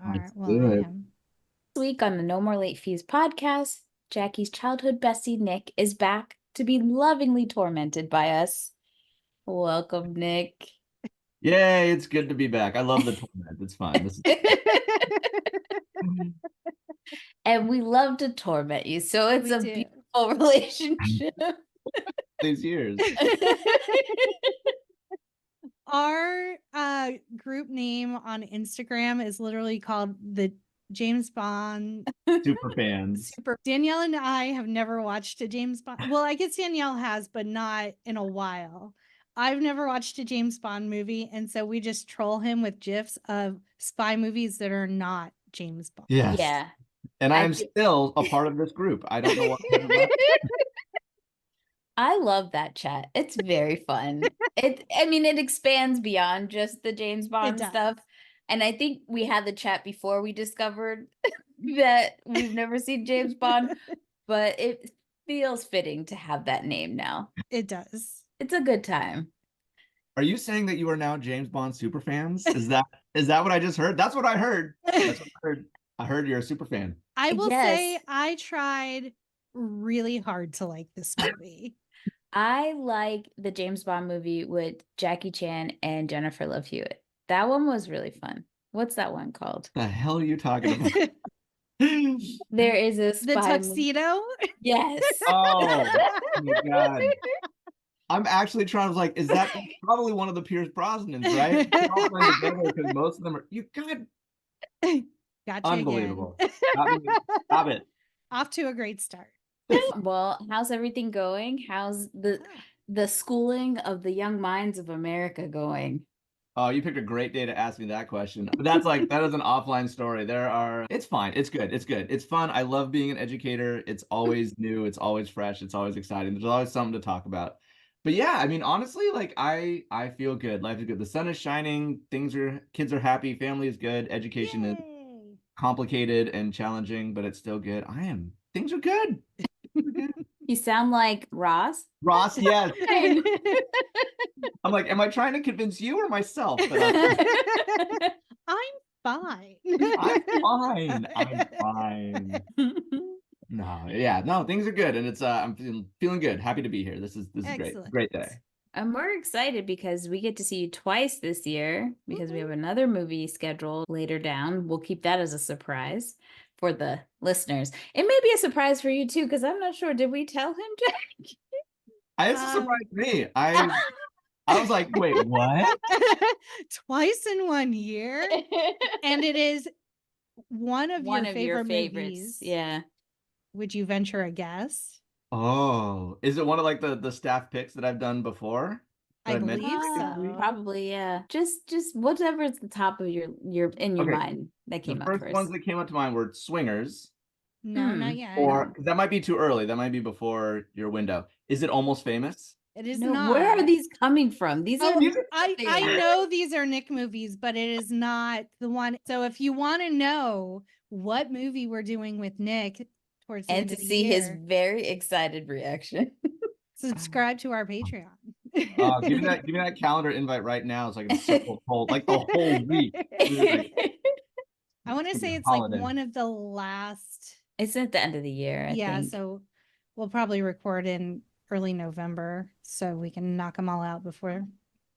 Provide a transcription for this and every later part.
are. Let's Well, do I it. am. This week on the No More Late Fees podcast, Jackie's childhood bestie, Nick, is back to be lovingly tormented by us. Welcome, Nick. Yay, it's good to be back. I love the torment. It's fun. This And we love to torment you, so it's We a do. beautiful relationship. these years. Our group name on Instagram is literally called the James Bond Super fans. Super. Danielle and I have never watched a James Bond. Well, I guess Danielle has, but not in a while. I've never watched a James Bond movie, and so we just troll him with GIFs of spy movies that are not James Bond. Yes. Yeah. And I am still a part of this group. I don't know what I'm about. I love that chat. It's very fun. It expands beyond just the James Bond stuff. And I think we had the chat before we discovered that we've never seen James Bond, but it feels fitting to have that name now. It does. It's a good time. Are you saying that you are now James Bond super fans? Is that what I just heard? That's what I heard. That's what I heard. I heard you're a super fan. I will say I tried really hard to like this movie. I like the James Bond movie with Jackie Chan and Jennifer Love Hewitt. That one was really fun. What's that one called? The hell are you talking about? There is a The Tuxedo? Yes. Oh my God. I'm actually trying to like, is that probably one of the Pierce Brosnans, right? Because most of them are Gotcha unbelievable. Stop it. Off to a great start. Well, how's everything going? How's the schooling of the young minds of America going? Oh, you picked a great day to ask me that question. But that is an offline story. It's fine. It's good. It's good. It's fun. I love being an educator. It's always new. It's always fresh. It's always exciting. There's always something to talk about. But yeah, I mean, honestly, like I feel good. Life is good. The sun is shining. Kids are happy. Family is good. Education is complicated and challenging, but it's still good. Things are good. You sound like Ross. Ross, yes. I'm like, am I trying to convince you or myself that I'm fine. I'm fine. No, things are good, and it's I'm feeling good. Happy to be here. This is great day. And we're excited because we get to see you twice this year because we have another movie scheduled later down. We'll keep that as a surprise for the listeners. It may be a surprise for you too, because I'm not sure. Did we tell him, Jack? It's a surprise to me. I was like, wait, what? Twice in 1 year? And it is one of your favorite favorites. movies. Yeah. Would you venture a guess? Oh, is it one of like the staff picks that I've done before? I believe so. Probably, yeah. Just whatever is the top of your mind that came up first. The first ones that came up to mind were Swingers. No, not yet. Or that might be too early. That might be before your window. Is it Almost Famous? It is not. Where are these coming from? I know these are Nick movies, but it is not the one. So if you want to know what movie we're doing with Nick towards the end of the year, his very excited reaction, subscribe to our Patreon. Give me that calendar invite right now so I can circle like the whole week. I want to say it's like one of the last. It's at the end of the year. I think. So we'll probably record in early November so we can knock them all out before.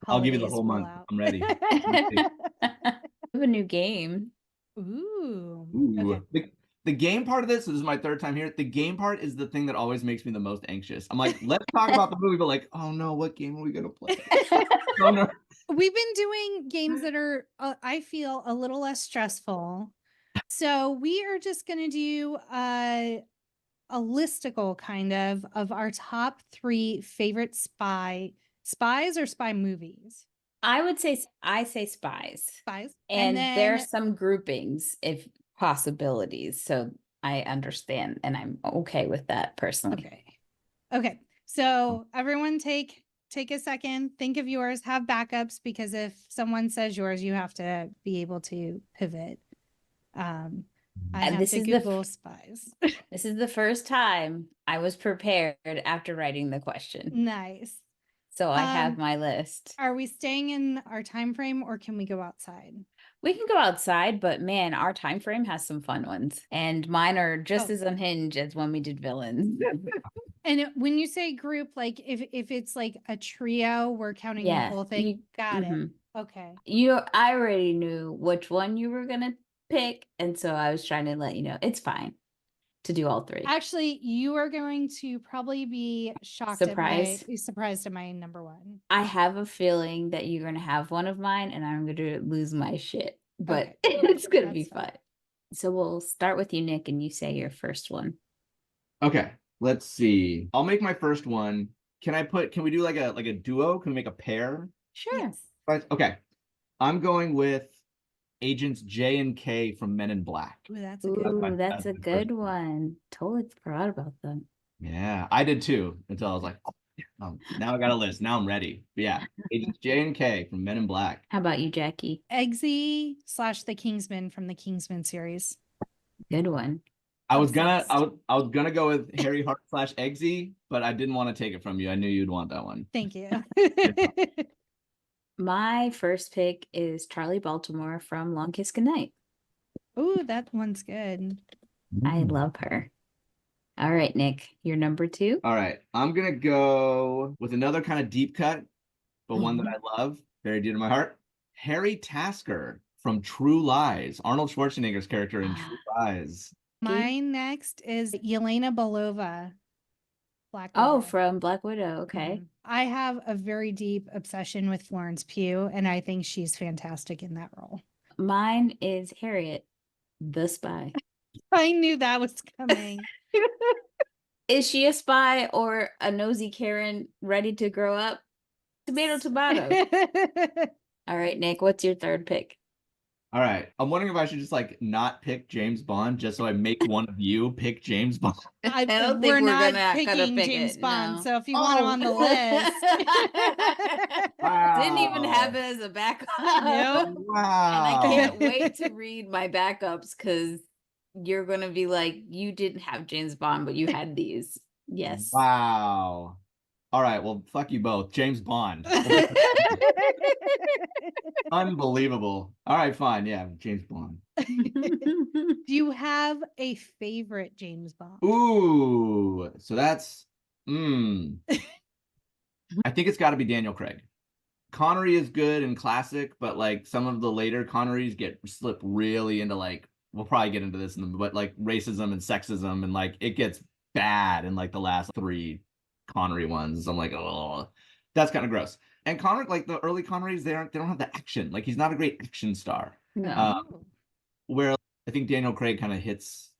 I'll give you the whole month. I'm ready. We have a new game. Ooh. Okay. The game part of this is my third time here. The game part is the thing that always makes me the most anxious. I'm like, let's talk about the movie, but like, oh no, what game are we gonna play? Oh, no. We've been doing games that are, I feel, a little less stressful. So we are just gonna do a listicle kind of our top 3 favorite spies or spy movies. I would say Spies. And then there are some groupings if possibilities. So I understand and I'm okay with that personally. Okay. So everyone take a second, think of yours, have backups, because if someone says yours, you have to be able to pivot. I have to Google Spies. This is the first time I was prepared after writing the question. Nice. So I have my list. Are we staying in our time frame or can we go outside? We can go outside, but man, our time frame has some fun ones. And mine are just as unhinged as when we did villains. And when you say group, like if it's like a trio, we're counting the whole thing. Got it. Okay. I already knew which one you were gonna pick, and so I was trying to let you know it's fine to do all three. Actually, you are going to probably be surprised at my number one. I have a feeling that you're gonna have one of mine, and I'm gonna lose my shit, but it's gonna be fun. So we'll start with you, Nick, and you say your first one. Okay, let's see. I'll make my first one. Can we do like a duo? Can we make a pair? Sure. Yes. Okay. I'm going with Agents J and K from Men in Black. Ooh, that's a good one. That's a good one. Totally forgot about them. Yeah, I did too, until I was like, oh, now I got a list. Now I'm ready. But yeah, Agents J and K from Men in Black. How about you, Jackie? Eggsy / the Kingsman from the Kingsman series. Good one. I was gonna go with Harry Hart / Eggsy, but I didn't want to take it from you. I knew you'd want that one. Thank you. My first pick is Charlie Baltimore from Long Kiss Goodnight. Ooh, that one's good. I love her. All right, Nick, your number two. All right, I'm gonna go with another kind of deep cut, but one that I love, very dear to my heart. Harry Tasker from True Lies, Arnold Schwarzenegger's character in True Lies. Mine next is Yelena Belova. Black Widow. From Black Widow. Okay. I have a very deep obsession with Florence Pugh, and I think she's fantastic in that role. Mine is Harriet, the spy. I knew that was coming. Is she a spy or a nosy Karen ready to grow up? Tomato, tomato. All right, Nick, what's your third pick? All right. I'm wondering if I should just like not pick James Bond just so I make one of you pick James Bond. I don't think we're not picking James Bond. No. So if you want him on the list. Wow. Didn't even have it as a backup. Nope. Wow. And I can't wait to read my backups because you're going to be like, you didn't have James Bond, but you had these. Yes. Wow. All right. Well, fuck you both. James Bond. Unbelievable. All right, fine. Yeah, James Bond. Do you have a favorite James Bond? Ooh, so that's I think it's got to be Daniel Craig. Connery is good and classic, but like some of the later Connerys slip really into like, we'll probably get into this but like racism and sexism, and like it gets bad in like the last 3 Connery ones. I'm like, oh, that's kind of gross. And Connery, like the early Connerys, they don't have the action. Like he's not a great action star. No. Where I think Daniel Craig kind of hits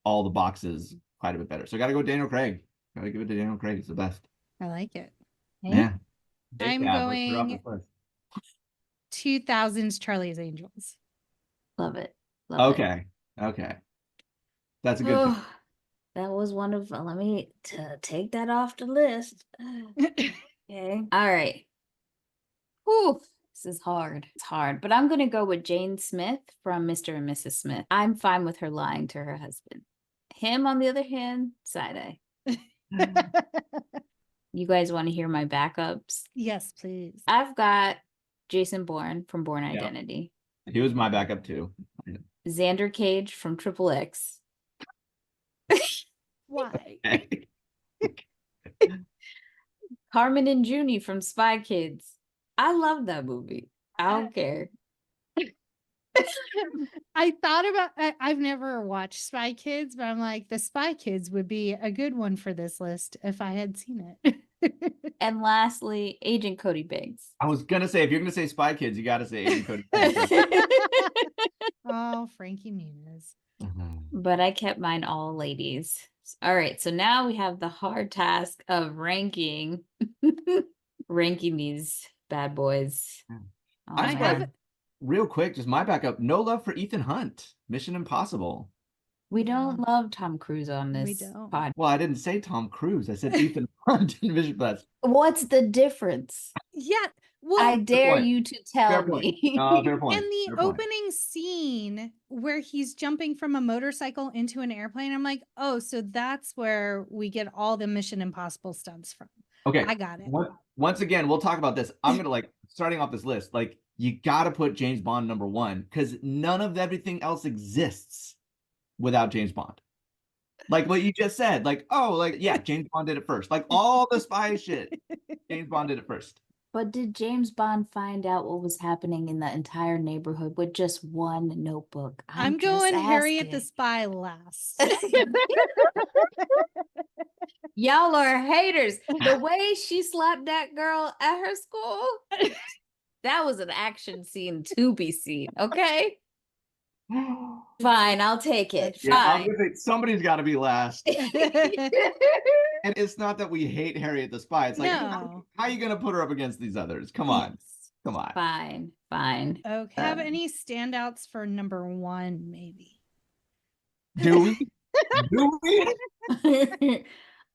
all the boxes quite a bit better. So I got to go Daniel Craig. Got to give it to Daniel Craig. It's the best. I like it. Yeah. I'm going 2000s Charlie's Angels. Love it. Love it. Okay. That's a good pick. That was one of, let me take that off the list. Okay. All right. Whew. This is hard. It's hard, but I'm going to go with Jane Smith from Mr. and Mrs. Smith. I'm fine with her lying to her husband. Him, on the other hand, side eye. You guys want to hear my backups? Yes, please. I've got Jason Bourne from Bourne Identity. He was my backup too. Xander Cage from Triple X. Why? Carmen and Junie from Spy Kids. I love that movie. I don't care. I thought about, I've never watched Spy Kids, but I'm like, the Spy Kids would be a good one for this list if I had seen it. And lastly, Agent Cody Biggs. I was going to say, if you're going to say Spy Kids, you got to say Agent Cody Biggs. Oh, Frankie Muniz. But I kept mine all ladies. All right, so now we have the hard task of ranking these bad boys. I'm surprised. Real quick, just my backup. No love for Ethan Hunt. Mission Impossible. We don't love Tom Cruise on this pod. Well, I didn't say Tom Cruise. I said Ethan Hunt in Mission Impossible. What's the difference? Yeah. Well, I dare you to tell me. Fair point. In the opening scene where he's jumping from a motorcycle into an airplane, I'm like, oh, so that's where we get all the Mission Impossible stunts from. Okay. I got it. Once again, we'll talk about this. I'm going to like, starting off this list, like you got to put James Bond number one because none of everything else exists without James Bond. Like what you just said, like, oh, like, yeah, James Bond did it first. Like all the spy shit, James Bond did it first. But did James Bond find out what was happening in the entire neighborhood with just one notebook? I'm going Harriet the Spy last. Y'all are haters. The way she slapped that girl at her school, that was an action scene to be seen, okay? Fine, I'll take it. Yeah, Fine. somebody's got to be last. And it's not that we hate Harriet the Spy. It's like, how are you going to put her up against these others? Come on. Come on. Fine. Okay. Have any standouts for number one, maybe? Do we? Do we?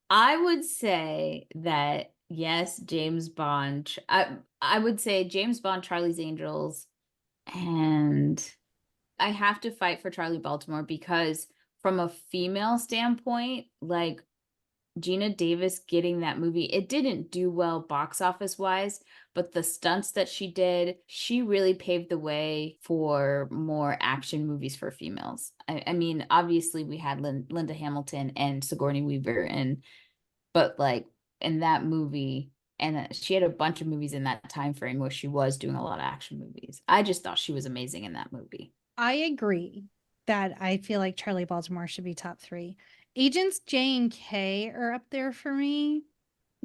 I would say that, yes, James Bond. I would say James Bond, Charlie's Angels, and I have to fight for Charlie Baltimore because from a female standpoint, like Gina Davis getting that movie, it didn't do well box office wise, but the stunts that she did, she really paved the way for more action movies for females. I mean, obviously we had Linda Hamilton and Sigourney Weaver, but like in that movie, and she had a bunch of movies in that time frame where she was doing a lot of action movies. I just thought she was amazing in that movie. I agree that I feel like Charlie Baltimore should be top 3. Agents J and K are up there for me.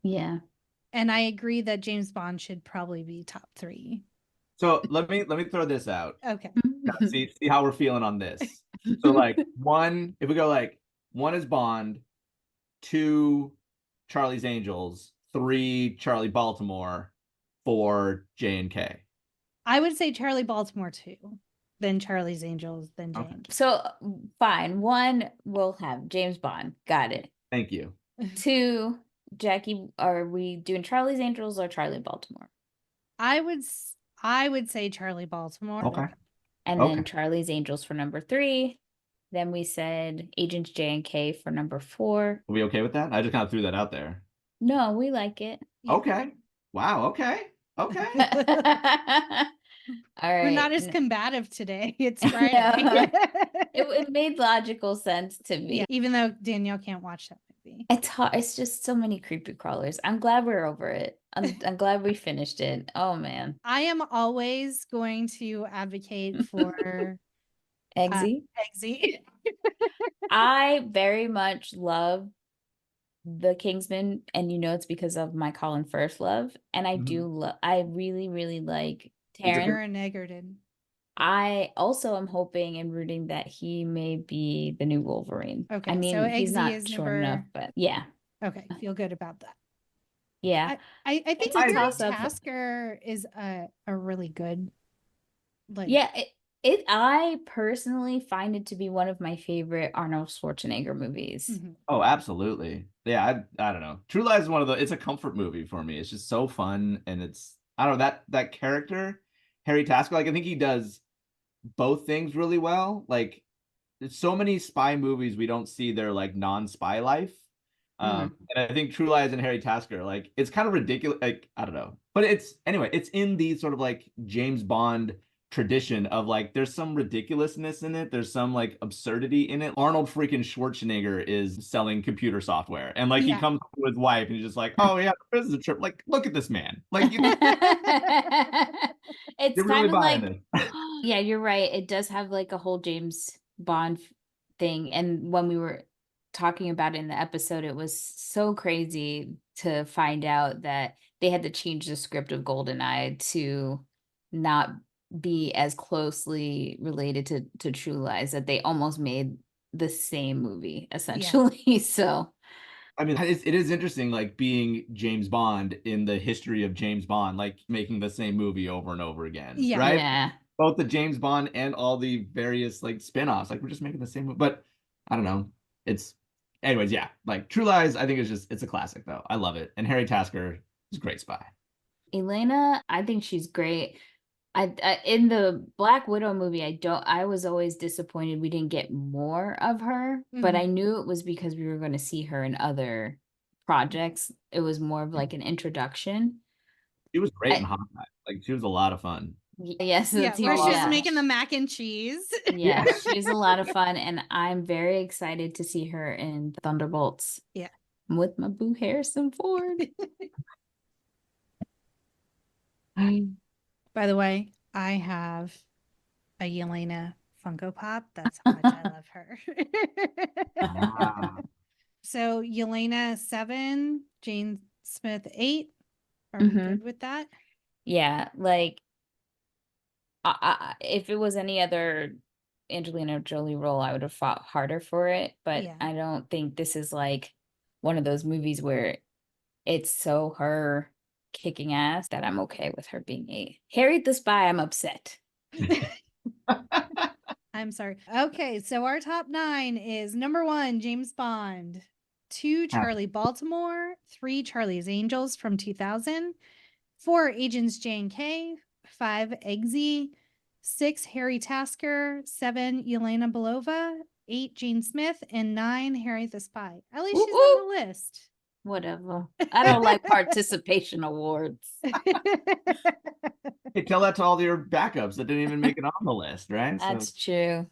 Yeah. And I agree that James Bond should probably be top 3. So let me throw this out. Okay. See how we're feeling on this. So like one, if we go like 1 is Bond, 2 Charlie's Angels, 3 Charlie Baltimore, 4 J and K. I would say Charlie Baltimore 2, then Charlie's Angels, then J and K. So fine. 1 we'll have James Bond. Got it. Thank you. 2, Jackie, are we doing Charlie's Angels or Charlie Baltimore? I would say Charlie Baltimore. Okay. And then Charlie's Angels for number 3. Then we said Agents J and K for number 4. Are we okay with that? I just kind of threw that out there. No, we like it. Yeah. Okay. Wow. Okay. All right. We're not as combative today. It's Friday. It made logical sense to me. Yeah, even though Danielle can't watch that movie. It's hard. It's just so many creepy crawlers. I'm glad we're over it. I'm glad we finished it. Oh man. I am always going to advocate for Eggsy. Eggsy. I very much love the Kingsman, and it's because of my Colin Firth love. And I I really, really like Taron Egerton. I also am hoping and rooting that he may be the new Wolverine. Okay. I mean, so he's not short enough, but yeah. Okay. Feel good about that. Yeah. I think Harry Tasker is a really good, like, yeah, I personally find it to be one of my favorite Arnold Schwarzenegger movies. Mm-hmm. Oh, absolutely. Yeah, I don't know. True Lies is it's a comfort movie for me. It's just so fun, and it's, I don't know, that character, Harry Tasker, like I think he does both things really well. Like there's so many spy movies we don't see their like non-spy life. And I think True Lies and Harry Tasker, like it's kind of ridiculous. Like, I don't know, but it's in the sort of like James Bond tradition of like there's some ridiculousness in it, there's some like absurdity in it. Arnold freaking Schwarzenegger is selling computer software, and like he comes to his wife and he's just like, oh yeah, this is a trip. Like, look at this man. Like, it's kind of like yeah, you're right, it does have like a whole James Bond thing. And when we were talking about it in the episode, it was so crazy to find out that they had to change the script of GoldenEye to not be as closely related to True Lies, that they almost made the same movie essentially. Yeah. So I mean, it is interesting, like being James Bond in the history of James Bond, like making the same movie over and over again. Yeah. Right? Yeah. Both the James Bond and all the various like spin-offs, like we're just making the same movie. But I don't know. Anyways, yeah. Like True Lies, I think it's a classic though. I love it. And Harry Tasker is a great spy. Elena, I think she's great. I in the Black Widow movie, I was always disappointed we didn't get more of her, but I knew it was because we were going to see her in other projects. It was more of like an introduction. She was great in Hawkeye. Like she was a lot of fun. Yes, Yeah, let's hear where it. she's Yeah. making the mac and cheese. Yeah, she's a lot of fun, and I'm very excited to see her in Thunderbolts. Yeah. With my boo Harrison Ford. By the way, I have a Yelena Funko Pop. That's how much I love her. Wow. So Yelena 7, Jane Smith 8. Are we good with that? Yeah, like if it was any other Angelina Jolie role, I would have fought harder for it. But Yeah. I don't think this is like one of those movies where it's so her kicking ass that I'm okay with her being a Harriet the Spy. I'm upset. I'm sorry. Okay, so our top 9 is number 1, James Bond, 2, Charlie Baltimore, 3, Charlie's Angels from 2000, 4, Agents J and K, 5, Eggsy, 6, Harry Tasker, 7, Yelena Belova, 8, Jane Smith, and 9, Harry the Spy. At least she's on the list. Whatever. I don't like participation awards. Hey, tell that to all your backups that didn't even make it on the list, right? That's true.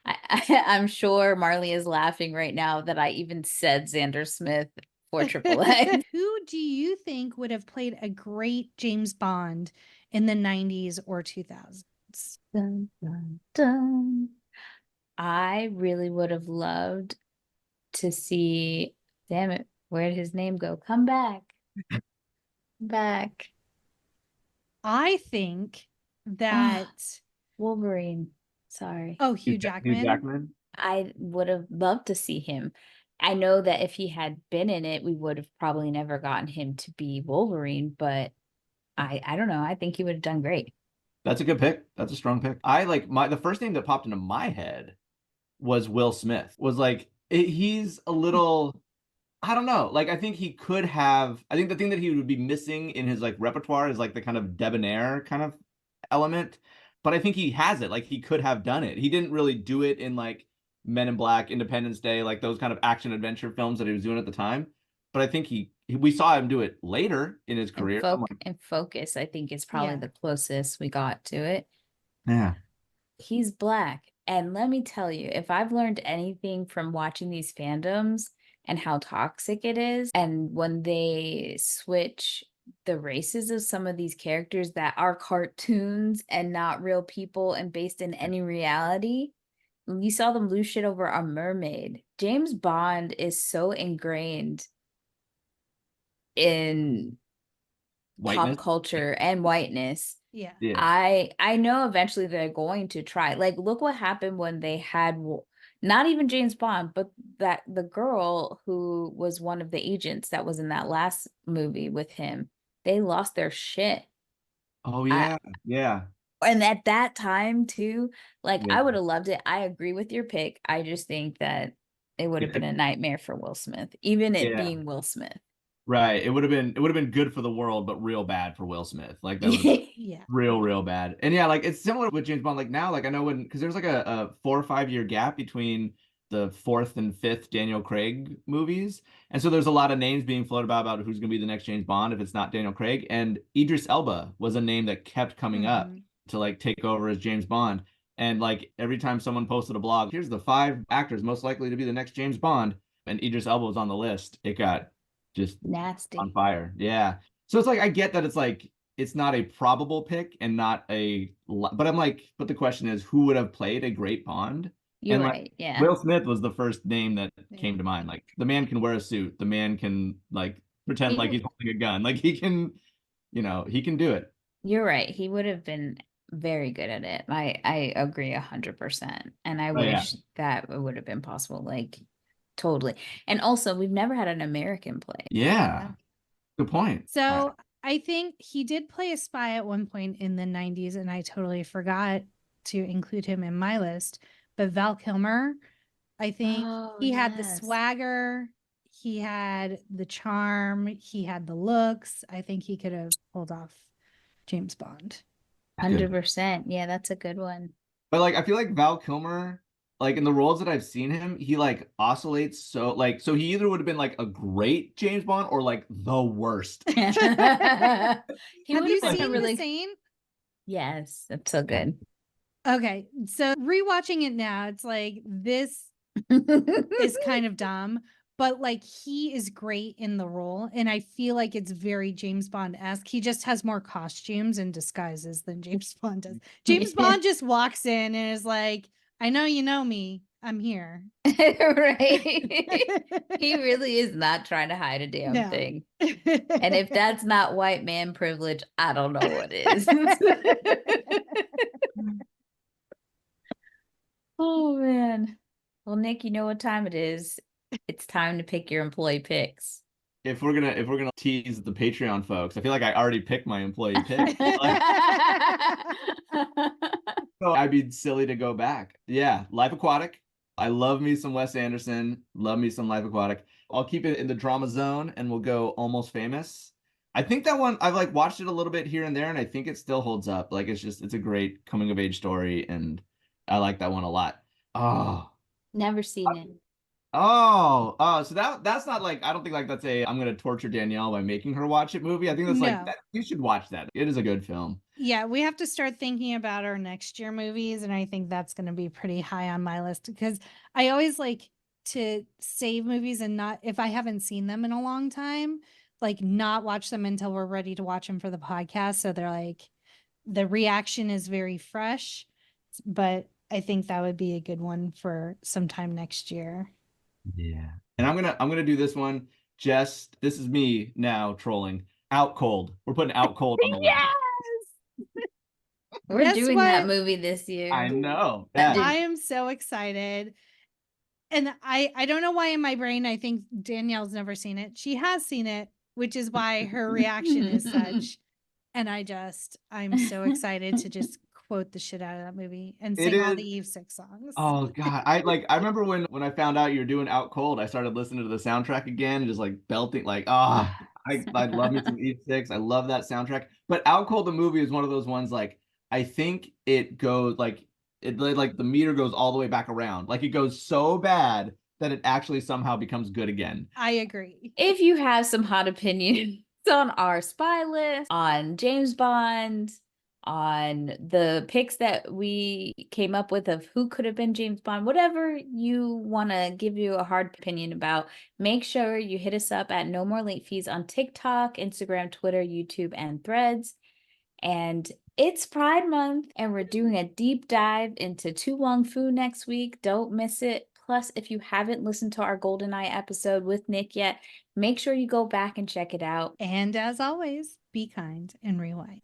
I'm sure Marley is laughing right now that I even said Xander Smith for AAA. Who do you think would have played a great James Bond in the 90s or 2000s? Dun, dun, dun. I really would have loved to see, damn it, where did his name go? Come back. Back. I think that Wolverine. Sorry. Oh, Hugh Jackman. Hugh Jackman. I would have loved to see him. I know that if he had been in it, we would have probably never gotten him to be Wolverine, but I don't know. I think he would have done great. That's a good pick. That's a strong pick. I like the first name that popped into my head was Will Smith. Was like he's a little, I don't know. Like I think he could have. I think the thing that he would be missing in his like repertoire is like the kind of debonair kind of element. But I think he has it. Like he could have done it. He didn't really do it in like Men in Black, Independence Day, like those kind of action adventure films that he was doing at the time. But I think we saw him do it later in his career. And Focus, I think, is probably the closest we got to it. Yeah. He's Black. And let me tell you, if I've learned anything from watching these fandoms and how toxic it is, and when they switch the races of some of these characters that are cartoons and not real people and based in any reality, you saw them lose shit over a mermaid. James Bond is so ingrained in Whiteness. pop culture and whiteness. Yeah. I know eventually they're going to try. Like, look what happened when they had not even James Bond, but that the girl who was one of the agents that was in that last movie with him, they lost their shit. Oh yeah. Yeah. And at that time too, like I would have loved it. I agree with your pick. I just think that it would have been a nightmare for Will Smith, even it being Will Smith. Right. It would have been good for the world, but real bad for Will Smith. Like that would have been real bad. And yeah, like it's similar with James Bond. Like now, like I know because there's like a 4 or 5 year gap between the 4th and 5th Daniel Craig movies. And so there's a lot of names being floated about who's gonna be the next James Bond if it's not Daniel Craig. And Idris Elba was a name that kept coming up to like take over as James Bond. And like every time someone posted a blog, here's the 5 actors most likely to be the next James Bond, and Idris Elba was on the list, it got just nasty on fire. Yeah. So it's like I get that it's like it's not a probable pick and not but I'm like, but the question is who would have played a great Bond? You're and right. Like, yeah. Will Smith was the first name that came to mind. Like the man can wear a suit. The man can like pretend like he's holding a gun. Like he can, he can do it. You're right. He would have been very good at it. I agree 100%. And I wish that it would have been possible. Like totally. And also, we've never had an American play. Yeah. Good point. So I think he did play a spy at one point in the 90s, and I totally forgot to include him in my list. But Val Kilmer, I think he had the swagger, he had the charm, he had the looks. I think he could have pulled off James Bond. 100%. Yeah, that's a good one. But like I feel like Val Kilmer, like in the roles that I've seen him, he like oscillates so he either would have been like a great James Bond or like the worst. He Have you seen The Saint? Yes, that's so good. Okay, so rewatching it now, it's like this is kind of dumb, but like he is great in the role, and I feel like it's very James Bond-esque. He just has more costumes and disguises than James Bond does. James Bond just walks in and is like, I know you know me. I'm here. Right. He really is not trying to hide a damn thing. And if that's not white man privilege, I don't know what is. Oh man. Well, Nick, you know what time it is. It's time to pick your employee picks. If we're gonna tease the Patreon folks, I feel like I already picked my employee pick. So I'd be silly to go back. Yeah, Life Aquatic. I love me some Wes Anderson. Love me some Life Aquatic. I'll keep it in the drama zone, and we'll go Almost Famous. I think that one I've like watched it a little bit here and there, and I think it still holds up. Like it's a great coming of age story, and I like that one a lot. Oh, Never seen it. so that's not like I don't think like that's a I'm gonna torture Danielle by making her watch it movie. I think that's like No. that, you should watch that. It is a good film. Yeah, we have to start thinking about our next year movies, and I think that's going to be pretty high on my list because I always like to save movies and not, if I haven't seen them in a long time, like not watch them until we're ready to watch them for the podcast. So they're like, the reaction is very fresh, but I think that would be a good one for sometime next year. Yeah. And I'm gonna do this one. Just this is me now trolling. Out Cold. We're putting Out Cold on the list. Yes! We're Guess doing what? that movie this year. I know. I am so excited. And I don't know why in my brain I think Danielle's never seen it. She has seen it, which is why her reaction is such. And I'm so excited to just quote the shit out of that movie and It sing all is. the Eve 6 songs. Oh God. I remember when I found out you were doing Out Cold, I started listening to the soundtrack again and just like belting like I love me some Eve 6. I love that soundtrack. But Out Cold the movie is one of those ones like I think it goes like it like the meter goes all the way back around. Like it goes so bad that it actually somehow becomes good again. I agree. If you have some hot opinions on our spy list, on James Bond, on the picks that we came up with of who could have been James Bond, whatever you want to give you a hard opinion about, make sure you hit us up at No More Late Fees on TikTok, Instagram, Twitter, YouTube, and Threads. And it's Pride Month, and we're doing a deep dive into Tu Wong Fu next week. Don't miss it. Plus, if you haven't listened to our GoldenEye episode with Nick yet, make sure you go back and check it out. And as always, be kind and rewind.